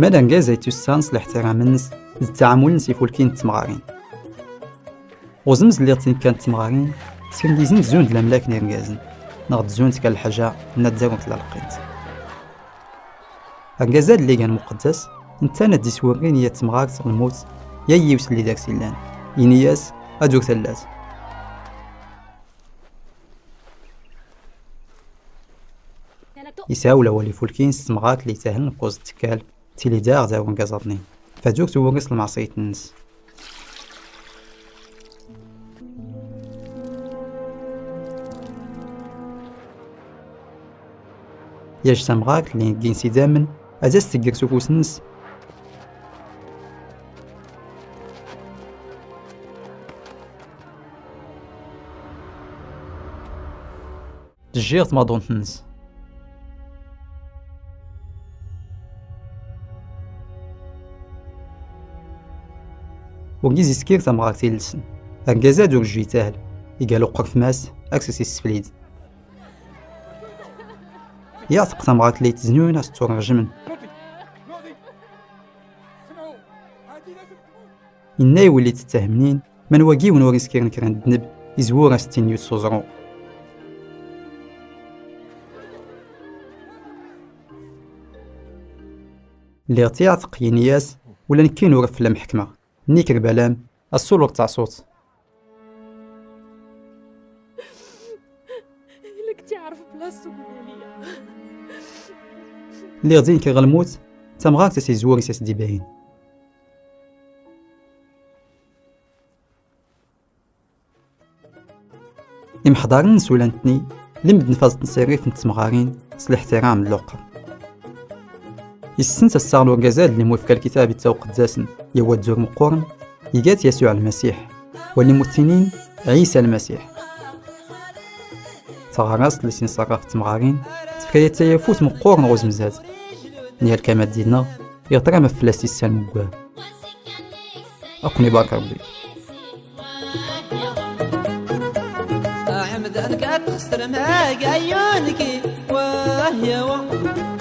مالا نجازي تسانس لاحترام الناس للتعامل نسي فولكين التمغارين وزمز اللي كانت تمغارين سكن ديزن زون د الاملاك نيرنجازن نغد زون تكال الحاجه ندارو تلا لقيت هكذا اللي كان مقدس انت ندي سورين يا تمغار الموت يا يوسل لي داك سيلان ينياس ادوك ثلاث يساولا ولي فولكين ستمغات اللي تاهل نقوز التكال تيلي دار داون كازاطني فدوك تورس المعصية الناس ياج تمغاك اللي كين سيدامن ازاز تقر سوفوس الناس تجيغ ماضون الناس وكيزي سكير تمغاك تيلسن هكذا دوك جي تاهل يقالو قرف ماس اكسسي السفليد يعتق تمغاك اللي تزنون استور رجمن إنا يولي تتهمنين من واقي ونوري سكير نكران دنب يزور ستين يوت صوزرو اللي غتيعتق ينياس ولا نكين ورف لم حكمة نيكر بلام السولور تاع صوت إلا كنتي عارف بلاصتو قولي ليا اللي غادي كي غنموت تمغاك تسي زوري ساس باين يمحضرن سولانتني لمد نفاز نصيري في التمغارين سل احترام اللقب يسنت السارلو غزال اللي موفق الكتاب يتاو قداسن يواد زور مقورن يقات يسوع المسيح واللي متنين عيسى المسيح تغرس اللي سنصرف التمغارين تفكاية يفوت مقورن غوز مزاد نيال كما دينا يغطرى مفلاسي السان مقواه أقني بارك ربي أحمد أنك أتخسر ما قايونك واه يا